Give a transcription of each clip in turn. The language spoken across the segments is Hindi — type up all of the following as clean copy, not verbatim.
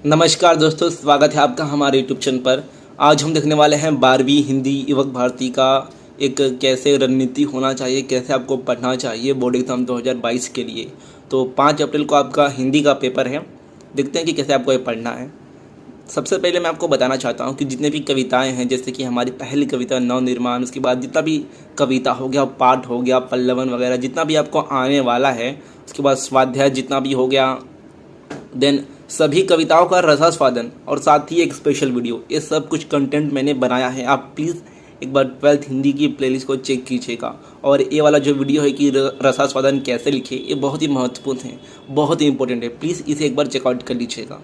नमस्कार दोस्तों, स्वागत है आपका हमारे यूट्यूब चैनल पर। आज हम देखने वाले हैं 12वीं हिंदी युवक भारती का एक कैसे रणनीति होना चाहिए, कैसे आपको पढ़ना चाहिए बोर्ड एग्ज़ाम 2022 के लिए। तो 5 अप्रैल को आपका हिंदी का पेपर है। देखते हैं कि कैसे आपको ये पढ़ना है। सबसे पहले मैं आपको बताना चाहता हूँ कि जितने भी कविताएँ हैं, जैसे कि हमारी पहली कविता नवनिर्माण, उसके बाद जितना भी कविता हो गया, पाठ हो गया, पल्लवन वगैरह जितना भी आपको आने वाला है, उसके बाद स्वाध्याय जितना भी हो गया, देन सभी कविताओं का रसास्वादन और साथ ही एक स्पेशल वीडियो, ये सब कुछ कंटेंट मैंने बनाया है। आप प्लीज़ एक बार 12th हिंदी की प्लेलिस्ट को चेक कीजिएगा। और ये वाला जो वीडियो है कि रसास्वादन कैसे लिखे, ये बहुत ही महत्वपूर्ण है, बहुत ही इंपॉर्टेंट है। प्लीज़ इसे एक बार चेकआउट कर लीजिएगा।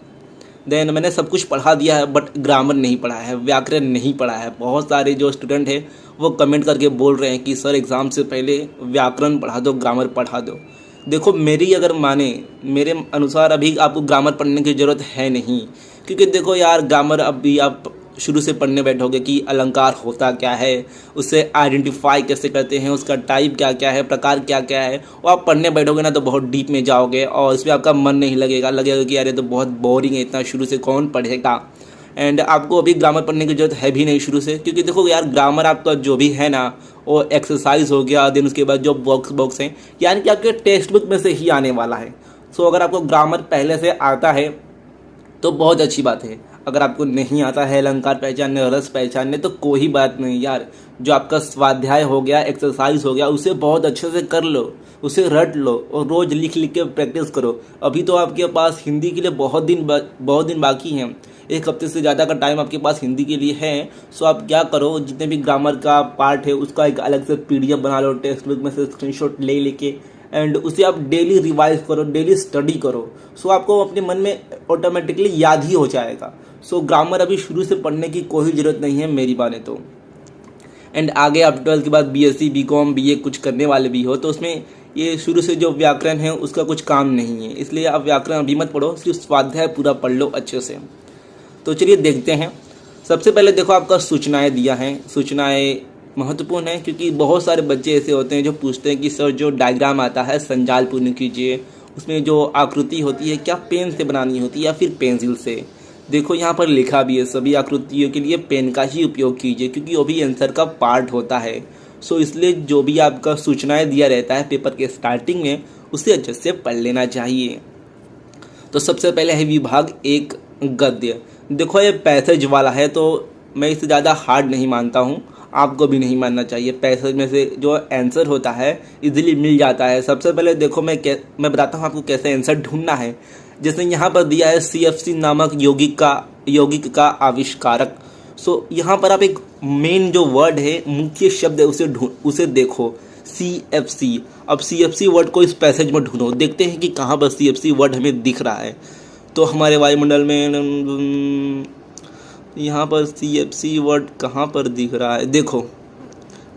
देन मैंने सब कुछ पढ़ा दिया है, बट ग्रामर नहीं पढ़ा है, व्याकरण नहीं पढ़ा है। बहुत सारे जो स्टूडेंट हैं वो कमेंट करके बोल रहे हैं कि सर एग्ज़ाम से पहले व्याकरण पढ़ा दो, ग्रामर पढ़ा दो। देखो, मेरी अगर माने, मेरे अनुसार अभी आपको ग्रामर पढ़ने की ज़रूरत है नहीं। क्योंकि देखो यार, ग्रामर अभी आप शुरू से पढ़ने बैठोगे कि अलंकार होता क्या है, उससे आइडेंटिफाई कैसे करते हैं, उसका टाइप क्या क्या है, प्रकार क्या क्या है, वो आप पढ़ने बैठोगे ना तो बहुत डीप में जाओगे और इसमें आपका मन नहीं लगेगा कि यार ये तो बहुत बोरिंग है, इतना शुरू से कौन पढ़ेगा। एंड आपको अभी ग्रामर पढ़ने की ज़रूरत है भी नहीं शुरू से, क्योंकि देखो यार, ग्रामर आपका जो भी है ना वो एक्सरसाइज हो गया, देन उसके बाद जो बॉक्स हैं, यानी कि आपके टेक्स्ट बुक में से ही आने वाला है। सो अगर आपको ग्रामर पहले से आता है तो बहुत अच्छी बात है। अगर आपको नहीं आता है अलंकार पहचानने, रस पहचानने, तो कोई बात नहीं यार। जो आपका स्वाध्याय हो गया, एक्सरसाइज हो गया, उसे बहुत अच्छे से कर लो, उसे रट लो और रोज़ लिख लिख के प्रैक्टिस करो। अभी तो आपके पास हिंदी के लिए बहुत दिन बाकी हैं। एक हफ्ते से ज़्यादा का टाइम आपके पास हिंदी के लिए है। सो आप क्या करो, जितने भी ग्रामर का पार्ट है उसका एक अलग से PDF बना लो, टेक्स्ट बुक में से स्क्रीनशॉट ले लेके, एंड उसे आप डेली रिवाइज करो, डेली स्टडी करो। सो आपको अपने मन में ऑटोमेटिकली याद ही हो जाएगा। सो ग्रामर अभी शुरू से पढ़ने की कोई ज़रूरत नहीं है मेरी बात तो। एंड आगे आप 12th के बाद BSc BCom BA कुछ करने वाले भी हो तो उसमें ये शुरू से जो व्याकरण है उसका कुछ काम नहीं है, इसलिए आप व्याकरण अभी मत पढ़ो, सिर्फ स्वाध्याय पूरा पढ़ लो अच्छे से। तो चलिए देखते हैं। सबसे पहले देखो, आपका सूचनाएं दिया है। सूचनाएं महत्वपूर्ण है क्योंकि बहुत सारे बच्चे ऐसे होते हैं जो पूछते हैं कि सर जो डायग्राम आता है संजाल पूर्ण कीजिए, उसमें जो आकृति होती है क्या पेन से बनानी होती है या फिर पेंसिल से। देखो यहाँ पर लिखा भी है, सभी आकृतियों के लिए पेन का ही उपयोग कीजिए, क्योंकि वो भी आंसर का पार्ट होता है। सो इसलिए जो भी आपका सूचनाएं दिया रहता है पेपर के स्टार्टिंग में, उसे अच्छे से पढ़ लेना चाहिए। तो सबसे पहले है विभाग 1 गद्य। देखो ये पैसेज वाला है तो मैं इसे ज़्यादा हार्ड नहीं मानता हूँ, आपको भी नहीं मानना चाहिए। पैसेज में से जो आंसर होता है इजीली मिल जाता है। सबसे पहले देखो, मैं बताता हूँ आपको कैसे आंसर ढूंढना है। जैसे यहाँ पर दिया है CFC नामक यौगिक का आविष्कारक। सो यहाँ पर आप एक मेन जो वर्ड है, मुख्य शब्द है, उसे देखो, CFC। अब CFC वर्ड को इस पैसेज में ढूंढो, देखते हैं कि कहाँ पर CFC वर्ड हमें दिख रहा है। तो हमारे वायुमंडल में यहाँ पर CFC वर्ड कहाँ पर दिख रहा है, देखो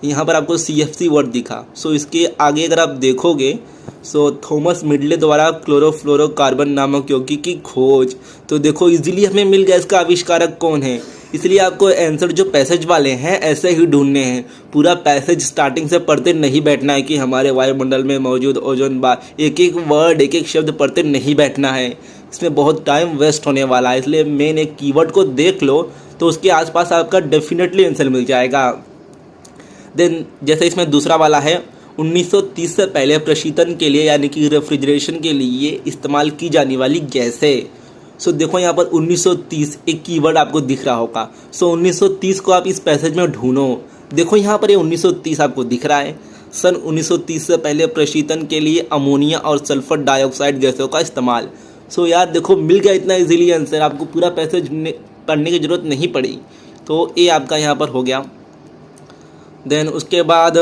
यहाँ पर आपको CFC वर्ड दिखा। सो इसके आगे अगर आप देखोगे, सो थॉमस मिडले द्वारा क्लोरोफ्लोरोकार्बन नामक यौगिक की खोज। तो देखो इजीली हमें मिल गया इसका आविष्कारक कौन है। इसलिए आपको आंसर जो पैसेज वाले हैं ऐसे ही ढूंढने हैं। पूरा पैसेज स्टार्टिंग से पढ़ते नहीं बैठना है कि हमारे वायुमंडल में मौजूद ओजोन बार, एक एक वर्ड, एक एक शब्द पढ़ते नहीं बैठना है, इसमें बहुत टाइम वेस्ट होने वाला है। इसलिए मेन एक कीवर्ड को देख लो तो उसके आसपास आपका डेफिनेटली आंसर मिल जाएगा। देन जैसे इसमें दूसरा वाला है, 1930 से पहले प्रशीतन के लिए यानी कि रेफ्रिजरेशन के लिए इस्तेमाल की जाने वाली गैसें। सो देखो यहाँ पर 1930 एक कीवर्ड आपको दिख रहा होगा। सो 1930 को आप इस पैसेज में ढूंढो। देखो यहाँ पर ये 1930 आपको दिख रहा है। सन 1930 से पहले प्रशीतन के लिए अमोनिया और सल्फर डाइऑक्साइड गैसों का इस्तेमाल। सो यार देखो मिल गया इतना इजीली आंसर, आपको पूरा पैसेज पढ़ने की ज़रूरत नहीं पड़ी। तो ये आपका यहाँ पर हो गया। देन उसके बाद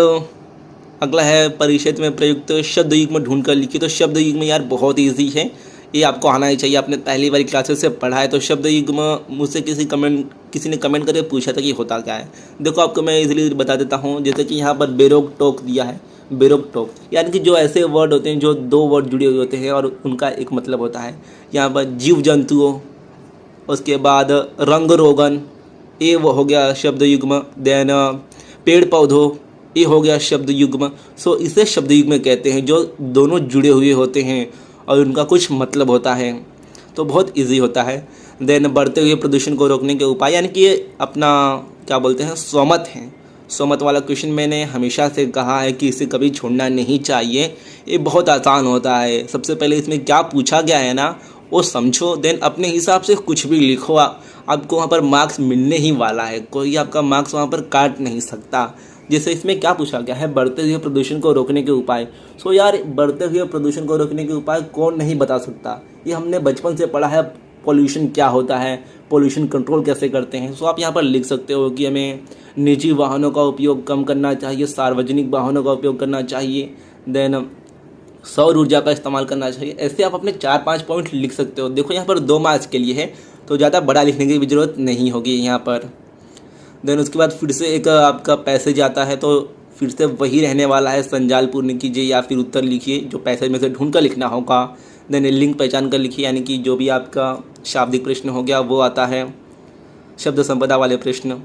अगला है परिषद में प्रयुक्त शब्द युग्म ढूंढ कर लिखिए। तो शब्द युग्म यार बहुत इजी है, ये आपको आना ही चाहिए, आपने पहली बार क्लासेस से पढ़ा है। तो शब्द युग्म मुझसे किसी ने कमेंट करके पूछा था कि होता क्या है। देखो आपको मैं इजीली बता देता हूँ। जैसे कि यहाँ पर बेरोक टोक दिया है। बेरोक टोक यानी कि जो ऐसे वर्ड होते हैं जो 2 वर्ड जुड़े हुए होते हैं और उनका एक मतलब होता है। यहाँ पर जीव जंतुओं, उसके बाद रंग रोगन, ये वो हो गया शब्द युग्म। देन पेड़ पौधों, ये हो गया शब्द युग्म। सो इसे शब्द युग्म कहते हैं, जो दोनों जुड़े हुए होते हैं और उनका कुछ मतलब होता है। तो बहुत इजी होता है। देन बढ़ते हुए प्रदूषण को रोकने के उपाय, यानी कि ये अपना क्या बोलते हैं स्वमत हैं। स्वमत वाला क्वेश्चन मैंने हमेशा से कहा है कि इसे कभी छोड़ना नहीं चाहिए, ये बहुत आसान होता है। सबसे पहले इसमें क्या पूछा गया है ना वो समझो, देन अपने हिसाब से कुछ भी लिखो। आपको वहाँ पर मार्क्स मिलने ही वाला है, कोई आपका मार्क्स वहाँ पर काट नहीं सकता। जैसे इसमें क्या पूछा गया है, बढ़ते हुए प्रदूषण को रोकने के उपाय। सो यार बढ़ते हुए प्रदूषण को रोकने के उपाय कौन नहीं बता सकता, ये हमने बचपन से पढ़ा है। पॉल्यूशन क्या होता है, पॉल्यूशन कंट्रोल कैसे करते हैं। सो आप यहाँ पर लिख सकते हो कि हमें निजी वाहनों का उपयोग कम करना चाहिए, सार्वजनिक वाहनों का उपयोग करना चाहिए, देन सौर ऊर्जा का इस्तेमाल करना चाहिए। ऐसे आप अपने 4-5 पॉइंट लिख सकते हो। देखो यहाँ पर 2 मार्क्स के लिए है तो ज़्यादा बड़ा लिखने की भी ज़रूरत नहीं होगी यहाँ पर। देन उसके बाद फिर से एक आपका पैसेज आता है, तो फिर से वही रहने वाला है, संजाल पूर्ण कीजिए या फिर उत्तर लिखिए, जो पैसेज में से ढूंढ कर लिखना होगा। देन लिंक पहचान कर लिखिए, यानी कि जो भी आपका शाब्दिक प्रश्न हो गया वो आता है, शब्द संपदा वाले प्रश्न।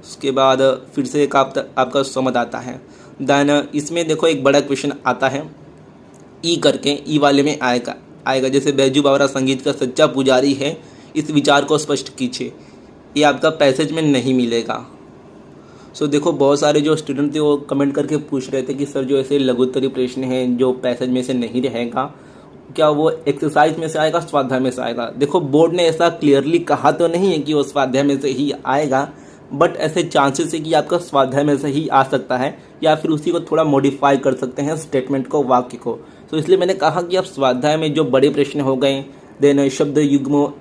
उसके बाद फिर से एक आपका स्वमत आता है। देन इसमें देखो एक बड़ा क्वेश्चन आता है ई करके, ई वाले में आएगा जैसे बैजू बावरा संगीत का सच्चा पुजारी है, इस विचार को स्पष्ट कीजिए। ये आपका पैसेज में नहीं मिलेगा। सो देखो बहुत सारे जो स्टूडेंट थे वो कमेंट करके पूछ रहे थे कि सर जो ऐसे लघुत्तरी प्रश्न हैं जो पैसेज में से नहीं रहेगा, क्या वो एक्सरसाइज में से आएगा, स्वाध्याय में से आएगा। देखो बोर्ड ने ऐसा क्लियरली कहा तो नहीं है कि वो स्वाध्याय में से ही आएगा, बट ऐसे चांसेस है कि आपका स्वाध्याय में से ही आ सकता है, या फिर उसी को थोड़ा मॉडिफाई कर सकते हैं स्टेटमेंट को, वाक्य को। तो इसलिए मैंने कहा कि आप स्वाध्याय में जो बड़े प्रश्न हो गए, देन शब्द युग्म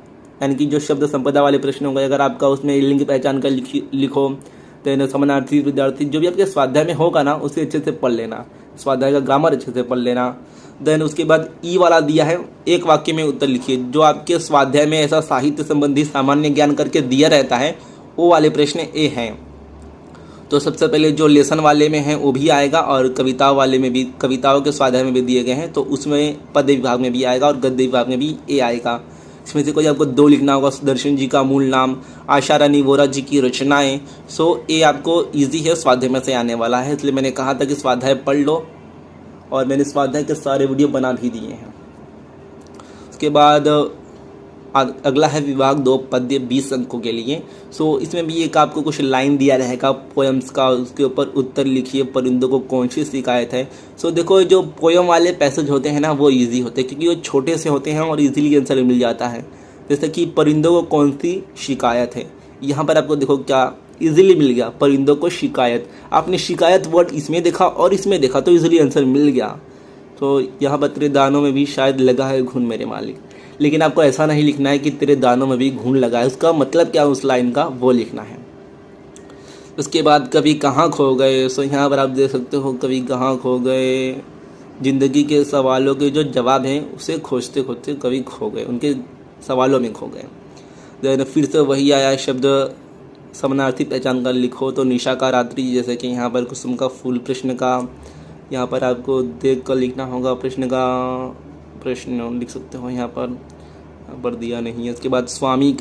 यानी कि जो शब्द संपदा वाले प्रश्न हो गए, अगर आपका उसमें लिंग पहचान कर लिखो, देन समानार्थी विद्यार्थी जो भी आपके स्वाध्याय में होगा ना उसे अच्छे से पढ़ लेना, स्वाध्याय का ग्रामर अच्छे से पढ़ लेना। देन उसके बाद ई वाला दिया है, एक वाक्य में उत्तर लिखिए। जो आपके स्वाध्याय में ऐसा साहित्य संबंधी सामान्य ज्ञान करके दिया रहता है वो वाले प्रश्न ए हैं। तो सबसे पहले जो लेसन वाले में है वो भी आएगा, और कविताओं वाले में भी, कविताओं के स्वाध्याय में भी दिए गए हैं तो उसमें पद्य विभाग में भी आएगा और गद्य विभाग में भी ए आएगा। इसमें से कोई आपको 2 लिखना होगा, सुदर्शन जी का मूल नाम, आशा रानी वोरा जी की रचनाएं। सो ये आपको इजी है, स्वाध्याय में से आने वाला है, इसलिए मैंने कहा था कि स्वाध्याय पढ़ लो, और मैंने स्वाध्याय के सारे वीडियो बना भी दिए हैं। उसके बाद अगला है विभाग 2 पद्य 20 अंकों के लिए। सो इसमें भी एक आपको कुछ लाइन दिया रहेगा पोएम्स का, उसके ऊपर उत्तर लिखिए, परिंदों को कौन सी शिकायत है। सो देखो जो पोएम वाले पैसेज होते हैं ना वो इजी होते हैं, क्योंकि वो छोटे से होते हैं और इजीली आंसर मिल जाता है। जैसे कि परिंदों को कौन सी शिकायत है, यहाँ पर आपको देखो क्या इजीली मिल गया, परिंदों को शिकायत। आपने शिकायत वर्ड इसमें देखा और इसमें देखा तो इजीली आंसर मिल गया। तो यहाँ पर तेरे दानों में भी शायद लगा है घुन मेरे मालिक, लेकिन आपको ऐसा नहीं लिखना है कि तेरे दानों में भी घून लगा है, उसका मतलब क्या उस लाइन का वो लिखना है। उसके बाद कभी कहाँ खो गए, सो यहाँ पर आप देख सकते हो कभी कहाँ खो गए, जिंदगी के सवालों के जो जवाब हैं उसे खोजते खोजते कभी खो गए, उनके सवालों में खो गए। देन फिर से वही आया शब्द समानार्थी पहचान कर लिखो, तो निशा का रात्रि, जैसे कि यहाँ पर कुसुम का फूल प्रश्न का यहाँ पर आपको देख कर लिखना होगा, प्रश्न लिख सकते हो, यहाँ पर दिया नहीं है। उसके बाद स्वामी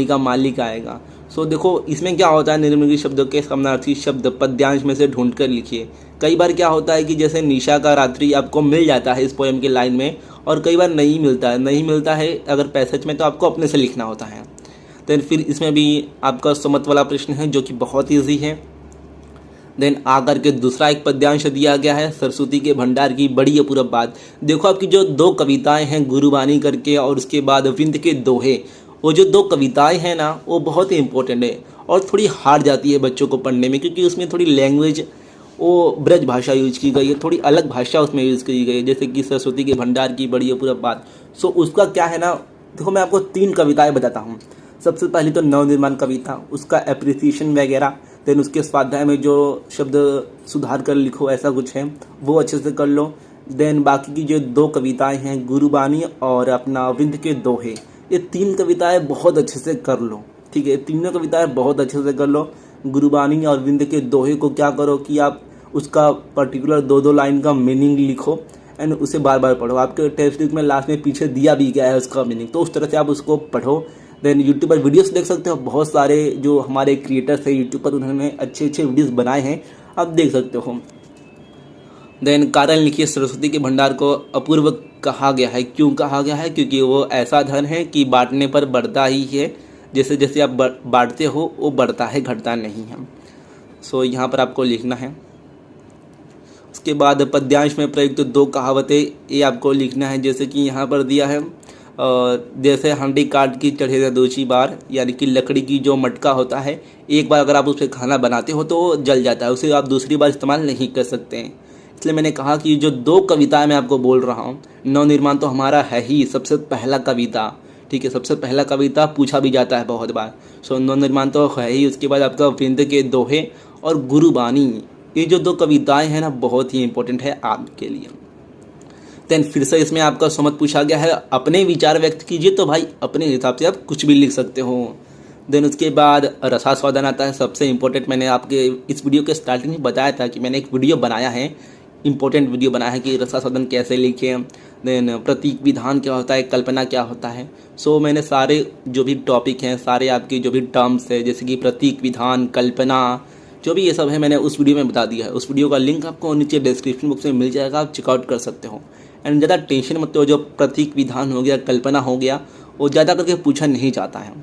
का मालिक आएगा। सो देखो इसमें क्या होता है, निम्नलिखित शब्दों के समानार्थी शब्द पद्यांश में से ढूंढ कर लिखिए। कई बार क्या होता है कि जैसे निशा का रात्रि आपको मिल जाता है इस पोएम की लाइन में, और कई बार नहीं मिलता है अगर पैसेज में, तो आपको अपने से लिखना होता है। देन फिर इसमें भी आपका समत वाला प्रश्न है जो कि बहुत ईजी है। देन आकर के दूसरा एक पद्यांश दिया गया है, सरस्वती के भंडार की बड़ी अपूर्व बात। देखो आपकी जो 2 कविताएं हैं गुरुबानी करके और उसके बाद विंध्य के दोहे, वो जो 2 कविताएं हैं ना वो बहुत ही इंपॉर्टेंट है और थोड़ी हार्ड जाती है बच्चों को पढ़ने में, क्योंकि उसमें थोड़ी लैंग्वेज वो ब्रज भाषा यूज की गई है, थोड़ी अलग भाषा उसमें यूज़ की गई है, जैसे कि सरस्वती के भंडार की बड़ी अपूर्व बात। सो उसका क्या है ना, देखो मैं आपको 3 कविताएँ बताता हूँ। सबसे पहली तो नवनिर्माण कविता, उसका एप्रिसिएशन वगैरह, देन उसके स्वाध्याय में जो शब्द सुधार कर लिखो ऐसा कुछ है वो अच्छे से कर लो। देन बाकी की जो 2 कविताएं हैं गुरुबानी और अपना विंध्य के दोहे, ये 3 कविताएं बहुत अच्छे से कर लो, ठीक है। तीनों कविताएं बहुत अच्छे से कर लो। गुरुबानी और विंध्य के दोहे को क्या करो कि आप उसका पर्टिकुलर 2-2 लाइन का मीनिंग लिखो एंड उसे बार बार पढ़ो। आपके टेक्स्ट बुक में लास्ट में पीछे दिया भी गया है उसका मीनिंग, तो उस तरह से आप उसको पढ़ो। देन यूट्यूब पर वीडियोस देख सकते हो, बहुत सारे जो हमारे क्रिएटर्स हैं यूट्यूब पर उन्होंने अच्छे वीडियोस बनाए हैं, आप देख सकते हो। देन कारण लिखिए सरस्वती के भंडार को अपूर्व कहा गया है। क्यों कहा गया है? क्योंकि वो ऐसा धन है कि बांटने पर बढ़ता ही है, जैसे जैसे आप बांटते हो वो बढ़ता है, घटता नहीं है। सो यहाँ पर आपको लिखना है। उसके बाद पद्यांश में प्रयुक्त दो कहावतें, ये आपको लिखना है। जैसे कि यहाँ पर दिया है जैसे हांडी काट की चढ़े न दूसरी बार, यानी कि लकड़ी की जो मटका होता है, एक बार अगर आप उस पर खाना बनाते हो तो वो जल जाता है, उसे आप दूसरी बार इस्तेमाल नहीं कर सकते हैं। इसलिए मैंने कहा कि जो दो कविताएं मैं आपको बोल रहा हूँ, नवनिर्माण तो हमारा है ही सबसे पहला कविता, ठीक है, सबसे पहला कविता पूछा भी जाता है बहुत बार। सो नवनिर्माण तो है ही। उसके बाद आपका वृंद के दोहे और गुरुबानी, ये जो दो कविताएं हैं ना, बहुत ही इंपॉर्टेंट है आपके लिए। देन फिर से इसमें आपका समझ पूछा गया है, अपने विचार व्यक्त कीजिए, तो भाई अपने हिसाब से आप कुछ भी लिख सकते हो। देन उसके बाद रसास्वादन आता है, सबसे इंपॉर्टेंट। मैंने आपके इस वीडियो के स्टार्टिंग में बताया था कि मैंने एक वीडियो बनाया है, इंपॉर्टेंट वीडियो बनाया है कि रसास्वादन कैसे लिखें। देन प्रतीक विधान क्या होता है, कल्पना क्या होता है। सो मैंने सारे जो भी टॉपिक हैं, सारे आपके जो भी टर्म्स है, जैसे कि प्रतीक विधान, कल्पना, जो भी ये सब है, मैंने उस वीडियो में बता दिया है। उस वीडियो का लिंक आपको नीचे डिस्क्रिप्शन बॉक्स में मिल जाएगा, आप चेकआउट कर सकते हो। एंड ज़्यादा टेंशन मत लो, जो प्रतीक विधान हो गया, कल्पना हो गया, वो ज़्यादा करके पूछा नहीं जाता है,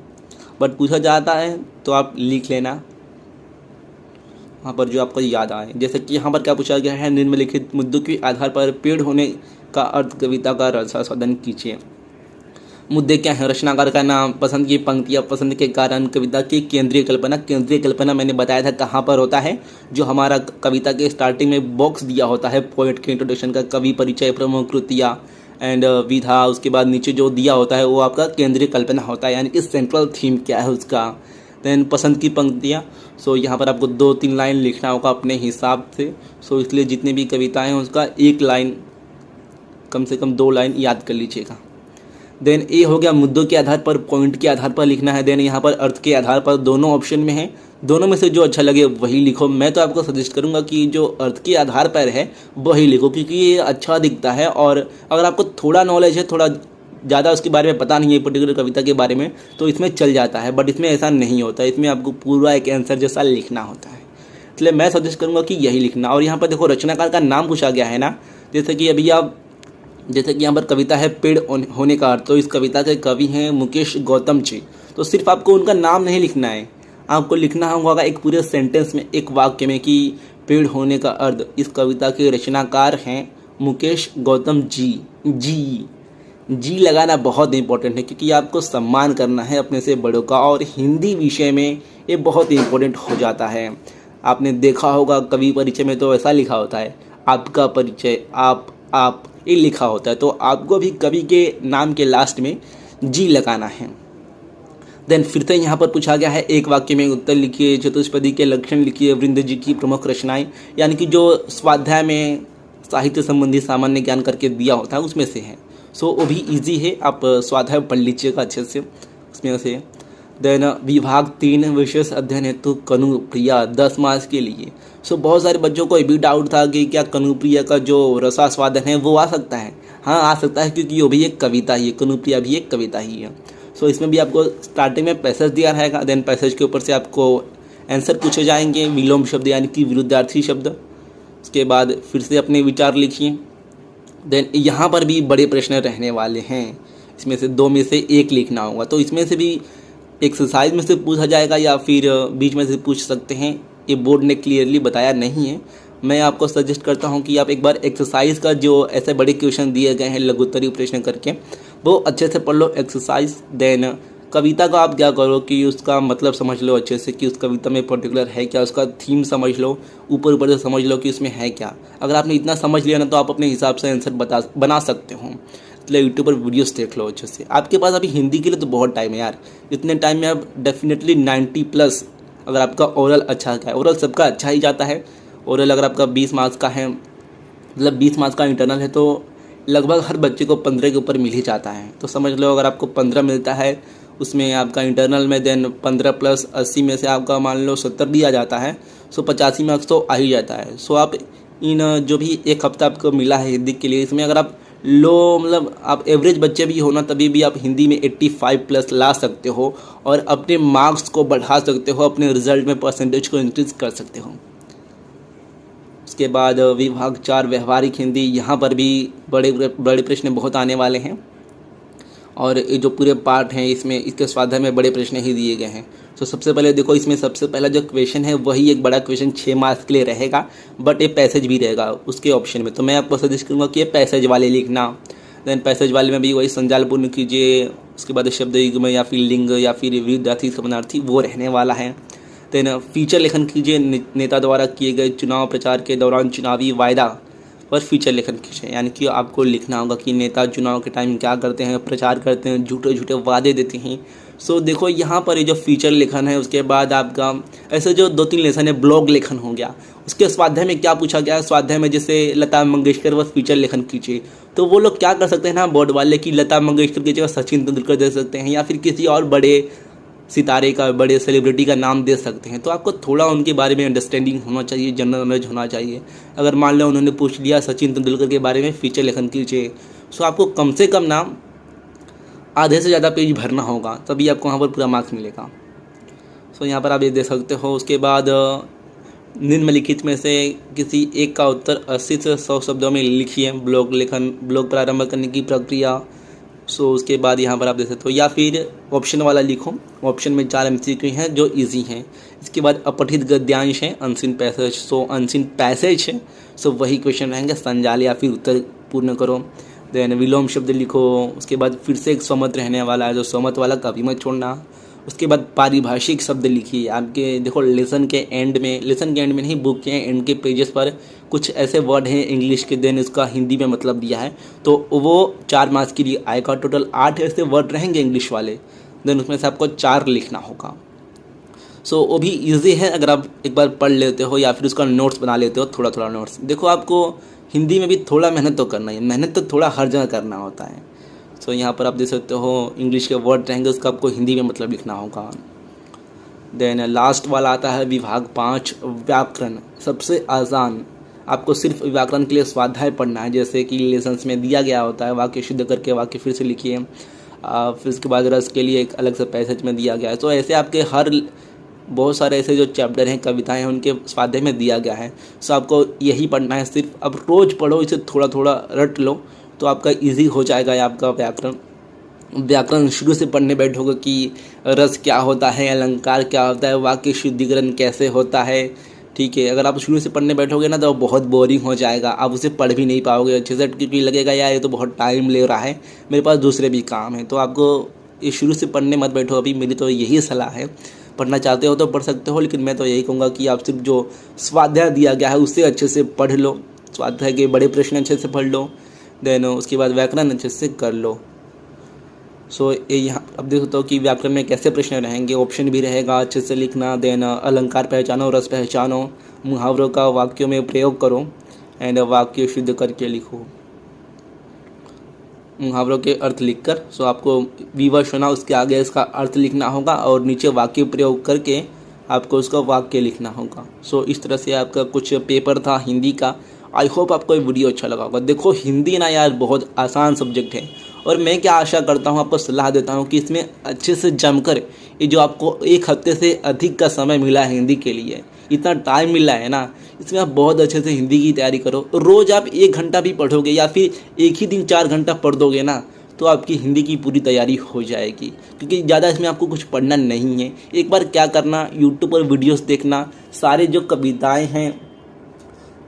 बट पूछा जाता है तो आप लिख लेना वहाँ पर जो आपको याद आए। जैसे कि यहाँ पर क्या पूछा गया है, निम्नलिखित मुद्दों के आधार पर पेड़ होने का अर्थ कविता का रसास्वादन कीजिए। मुद्दे क्या हैं? रचनाकार का नाम, पसंद की पंक्तियाँ, पसंद के कारण, कविता की केंद्रीय कल्पना। केंद्रीय कल्पना मैंने बताया था कहाँ पर होता है, जो हमारा कविता के स्टार्टिंग में बॉक्स दिया होता है पोएट के इंट्रोडक्शन का, कवि परिचय, प्रमुख कृतियाँ एंड विधा। उसके बाद नीचे जो दिया होता है वो आपका केंद्रीय कल्पना होता है, यानी कि सेंट्रल थीम क्या है उसका। देन पसंद की पंक्तियाँ, सो यहाँ पर आपको 2-3 लाइन लिखना होगा अपने हिसाब से। सो इसलिए जितनी भी कविताएँ हैं उसका एक लाइन, कम से कम 2 लाइन याद कर लीजिएगा। देन ये हो गया मुद्दों के आधार पर, पॉइंट के आधार पर लिखना है। देन यहाँ पर अर्थ के आधार पर, दोनों ऑप्शन में है, दोनों में से जो अच्छा लगे वही लिखो। मैं तो आपको सजेस्ट करूँगा कि जो अर्थ के आधार पर है वही लिखो, क्योंकि ये अच्छा दिखता है। और अगर आपको थोड़ा नॉलेज है, थोड़ा ज़्यादा उसके बारे में पता नहीं है पर्टिकुलर कविता के बारे में, तो इसमें चल जाता है, बट इसमें ऐसा नहीं होता। इसमें आपको पूरा एक आंसर जैसा लिखना होता है, इसलिए मैं सजेस्ट करूँगा कि यही लिखना। और यहाँ पर देखो रचनाकार का नाम पूछा गया है ना, जैसे कि अभी आप, जैसे कि यहाँ पर कविता है पेड़ होने का अर्थ, तो इस कविता के कवि हैं मुकेश गौतम जी। तो सिर्फ आपको उनका नाम नहीं लिखना है, आपको लिखना होगा एक पूरे सेंटेंस में, एक वाक्य में, कि पेड़ होने का अर्थ, इस कविता के रचनाकार हैं मुकेश गौतम जी। जी लगाना बहुत इंपॉर्टेंट है, क्योंकि आपको सम्मान करना है अपने से बड़ों का, और हिंदी विषय में ये बहुत इंपॉर्टेंट हो जाता है। आपने देखा होगा कवि परिचय में तो ऐसा लिखा होता है, आपका परिचय, आप ये लिखा होता है, तो आपको भी कवि के नाम के लास्ट में जी लगाना है। देन फिर से यहाँ पर पूछा गया है, एक वाक्य में उत्तर लिखिए, चतुष्पदी के लक्षण लिखिए, वृंद जी की प्रमुख रचनाएं, यानी कि जो स्वाध्याय में साहित्य संबंधी सामान्य ज्ञान करके दिया होता है उसमें से है। सो वो भी इजी है, आप स्वाध्याय पढ़ लीजिएगा अच्छे से उसमें से। देन विभाग 3 विशेष अध्ययन हेतु कनुप्रिया 10 मार्क्स के लिए। सो बहुत सारे बच्चों को ये भी डाउट था कि क्या कनुप्रिया का जो रसास्वादन है वो आ सकता है। हाँ आ सकता है, क्योंकि वो भी एक कविता ही है, कनुप्रिया भी एक कविता ही है। सो इसमें भी आपको स्टार्टिंग में पैसेज दिया रहेगा, देन पैसेज के ऊपर से आपको आंसर पूछे जाएंगे, विलोम शब्द यानी कि विरुद्धार्थी शब्द। उसके बाद फिर से अपने विचार लिखिए। देन यहाँ पर भी बड़े प्रश्न रहने वाले हैं, इसमें से 2 में से 1 लिखना होगा। तो इसमें से भी एक्सरसाइज में से पूछा जाएगा या फिर बीच में से पूछ सकते हैं, ये बोर्ड ने क्लियरली बताया नहीं है। मैं आपको सजेस्ट करता हूँ कि आप एक बार एक्सरसाइज का जो ऐसे बड़े क्वेश्चन दिए गए हैं लघुत्तरीय प्रश्न करके, वो अच्छे से पढ़ लो एक्सरसाइज। देन कविता का आप क्या करो कि उसका मतलब समझ लो अच्छे से, कि उस कविता में पर्टिकुलर है क्या, उसका थीम समझ लो, ऊपर ऊपर से समझ लो कि उसमें है क्या। अगर आपने इतना समझ लिया ना, तो आप अपने हिसाब से आंसर बना सकते हो। इसलिए यूट्यूब पर वीडियोस देख लो अच्छे से। आपके पास अभी हिंदी के लिए तो बहुत टाइम है यार, इतने टाइम में आप डेफिनेटली 90+, अगर आपका ओरल अच्छा है, ओरल सबका अच्छा ही जाता है। ओरल अगर आपका 20 मार्क्स का है, मतलब 20 मार्क्स का इंटरनल है, तो लगभग हर बच्चे को 15 के ऊपर मिल ही जाता है। तो समझ लो अगर आपको 15 मिलता है उसमें आपका इंटरनल में, देन 15 + 80 में से आपका मान लो 70 दिया जाता है, सो 85 मार्क्स तो आ ही जाता है। सो आप इन जो भी 1 हफ्ता आपको मिला है हिंदी के लिए, इसमें अगर आप लो, मतलब आप एवरेज बच्चे भी हो ना, तभी भी आप हिंदी में 85+ ला सकते हो और अपने मार्क्स को बढ़ा सकते हो, अपने रिजल्ट में परसेंटेज को इंक्रीज कर सकते हो। उसके बाद विभाग 4 व्यवहारिक हिंदी, यहाँ पर भी बड़े बड़े प्रश्न बहुत आने वाले हैं। और ये जो पूरे पार्ट हैं इसमें इसके स्वाध्याय में बड़े प्रश्न ही दिए गए हैं। तो सबसे पहले देखो, इसमें सबसे पहला जो क्वेश्चन है वही एक बड़ा क्वेश्चन 6 मार्क्स के लिए रहेगा, बट ये पैसेज भी रहेगा उसके ऑप्शन में। तो मैं आपको सजेस्ट करूँगा कि ये पैसेज वाले लिखना। देन पैसेज वाले में भी वही संजालपूर्ण कीजिए, उसके बाद शब्द युग्म या फिर लिंग या फिर विरुद्धार्थी समानार्थी वो रहने वाला है। देन फीचर लेखन कीजिए, नेता द्वारा किए गए चुनाव प्रचार के दौरान चुनावी वायदा पर फीचर लेखन कीजिए, यानी कि आपको लिखना होगा कि नेता चुनाव के टाइम क्या करते हैं, प्रचार करते हैं, झूठे झूठे वादे देते हैं। सो देखो यहाँ पर ये जो फीचर लेखन है, उसके बाद आपका ऐसे जो 2-3 लेसन है, ब्लॉग लेखन हो गया। उसके स्वाध्याय में क्या पूछा गया है, स्वाध्याय में जैसे लता मंगेशकर व फीचर लेखन कीजिए, तो वो लोग क्या कर सकते हैं ना बोर्ड वाले, कि लता मंगेशकर की जगह सचिन तेंदुलकर दे सकते हैं या फिर किसी और बड़े सितारे का, बड़े सेलिब्रिटी का नाम दे सकते हैं। तो आपको थोड़ा उनके बारे में अंडरस्टैंडिंग होना चाहिए, जनरल नॉलेज होना चाहिए। अगर मान लो उन्होंने पूछ लिया सचिन तेंदुलकर के बारे में फीचर लेखन कीजिए, सो आपको कम से कम ना आधे से ज़्यादा पेज भरना होगा, तभी आपको वहाँ पर पूरा मार्क्स मिलेगा। सो यहाँ पर आप ये देख सकते हो। उसके बाद निम्नलिखित में से किसी एक का उत्तर 80 से 100 शब्दों में लिखिए। ब्लॉग प्रारंभ करने की प्रक्रिया। सो उसके बाद यहाँ पर आप देख सकते हो, या फिर ऑप्शन वाला लिखो। ऑप्शन में 4 MCQ हैं जो इजी हैं। इसके बाद अपठित गद्यांश है, अनसीन पैसेज। सो अनसीन पैसेज है, सो वही क्वेश्चन रहेंगे, संजाल या फिर उत्तर पूर्ण करो। देन विलोम शब्द लिखो। उसके बाद फिर से एक स्वमत रहने वाला है, जो स्वमत वाला कभी मत छोड़ना। उसके बाद पारिभाषिक शब्द लिखिए। आपके देखो लेसन के एंड में नहीं, बुक के एंड के पेजेस पर कुछ ऐसे वर्ड हैं इंग्लिश के, देन इसका हिंदी में मतलब दिया है, तो वो 4 मार्क्स के लिए आएगा। टोटल 8 ऐसे वर्ड रहेंगे इंग्लिश वाले, देन उसमें से आपको 4 लिखना होगा। सो वो भी ईजी है अगर आप एक बार पढ़ लेते हो या फिर उसका नोट्स बना लेते हो, थोड़ा थोड़ा नोट्स। देखो आपको हिंदी में भी थोड़ा मेहनत तो करना है, मेहनत तो थोड़ा हर जगह करना होता है। सो यहाँ पर आप देख सकते हो इंग्लिश के वर्ड रहेंगे, उसका आपको हिंदी में मतलब लिखना होगा। देन लास्ट वाला आता है विभाग 5 व्याकरण। सबसे आसान, आपको सिर्फ व्याकरण के लिए स्वाध्याय पढ़ना है, जैसे कि लेसन्स में दिया गया होता है। वाक्य शुद्ध करके वाक्य फिर से लिखिए। फिर उसके बाद रस के लिए एक अलग से पैसेज में दिया गया है। तो ऐसे आपके बहुत सारे ऐसे जो चैप्टर हैं, कविताएं हैं, उनके स्वाध्याय में दिया गया है। सो आपको यही पढ़ना है सिर्फ। अब रोज़ पढ़ो, इसे थोड़ा थोड़ा रट लो तो आपका इजी हो जाएगा आपका व्याकरण शुरू से पढ़ने बैठोगे कि रस क्या होता है, अलंकार क्या होता है, वाक्य शुद्धिकरण कैसे होता है। ठीक है, अगर आप शुरू से पढ़ने बैठोगे ना तो बहुत बोरिंग हो जाएगा, आप उसे पढ़ भी नहीं पाओगे अच्छे से, क्योंकि लगेगा यार ये तो बहुत टाइम ले रहा है, मेरे पास दूसरे भी काम है। तो आपको ये शुरू से पढ़ने मत बैठो अभी, मेरी तो यही सलाह है। पढ़ना चाहते हो तो पढ़ सकते हो, लेकिन मैं तो यही कहूँगा कि आप सिर्फ जो स्वाध्याय दिया गया है उससे अच्छे से पढ़ लो, स्वाध्याय के बड़े प्रश्न अच्छे से पढ़ लो, देन उसके बाद व्याकरण अच्छे से कर लो। सो ये यहाँ अब देख सकते हो कि व्याकरण में कैसे प्रश्न रहेंगे, ऑप्शन भी रहेगा, अच्छे से लिखना। देन अलंकार पहचानो, रस पहचानो, मुहावरों का वाक्यों में प्रयोग करो एंड वाक्य शुद्ध करके लिखो, मुहावरों के अर्थ लिखकर। सो आपको विवश होना, उसके आगे इसका अर्थ लिखना होगा और नीचे वाक्य प्रयोग करके आपको उसका वाक्य लिखना होगा। सो इस तरह से आपका कुछ पेपर था हिंदी का। आई होप आपको ये वीडियो अच्छा लगा होगा। देखो हिंदी ना यार बहुत आसान सब्जेक्ट है, और मैं क्या आशा करता हूँ, आपको सलाह देता हूँ कि इसमें अच्छे से जमकर, ये जो आपको 1 हफ्ते से अधिक का समय मिला है हिंदी के लिए, इतना टाइम मिला है ना, इसमें आप बहुत अच्छे से हिंदी की तैयारी करो। रोज़ आप 1 घंटा भी पढ़ोगे या फिर एक ही दिन 4 घंटा पढ़ दोगे ना, तो आपकी हिंदी की पूरी तैयारी हो जाएगी, क्योंकि ज़्यादा इसमें आपको कुछ पढ़ना नहीं है। एक बार क्या करना, यूट्यूब पर वीडियोस देखना, सारे जो कविताएं हैं,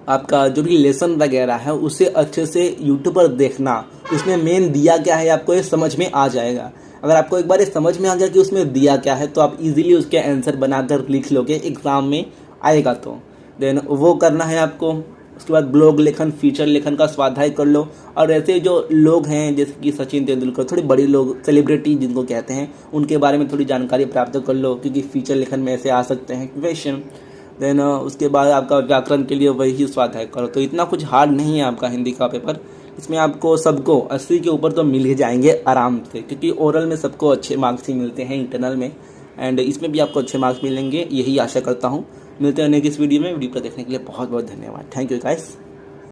आपका जो भी लेसन वगैरह है उसे अच्छे से यूट्यूब पर देखना। उसमें मेन दिया क्या है आपको ये समझ में आ जाएगा। अगर आपको एक बार ये समझ में आ गया कि उसमें दिया क्या है, तो आप इजीली उसके आंसर बनाकर लिख लोगे, एग्ज़ाम में आएगा। तो देन वो करना है आपको। उसके बाद ब्लॉग लेखन, फीचर लेखन का स्वाध्याय कर लो। और ऐसे जो लोग हैं जैसे कि सचिन तेंदुलकर, थोड़े बड़े लोग, सेलिब्रिटी जिनको कहते हैं, उनके बारे में थोड़ी जानकारी प्राप्त कर लो, क्योंकि फीचर लेखन में ऐसे आ सकते हैं क्वेश्चन। देन उसके बाद आपका व्याकरण के लिए वही स्वाध्याय करो। तो इतना कुछ हार्ड नहीं है आपका हिंदी का पेपर। इसमें आपको सबको 80 के ऊपर तो मिल ही जाएंगे आराम से, क्योंकि ओरल में सबको अच्छे मार्क्स ही मिलते हैं इंटरनल में, एंड इसमें भी आपको अच्छे मार्क्स मिलेंगे, यही आशा करता हूँ। मिलते हैं नेक्स्ट वीडियो में। वीडियो पर देखने के लिए बहुत बहुत धन्यवाद। Thank you guys.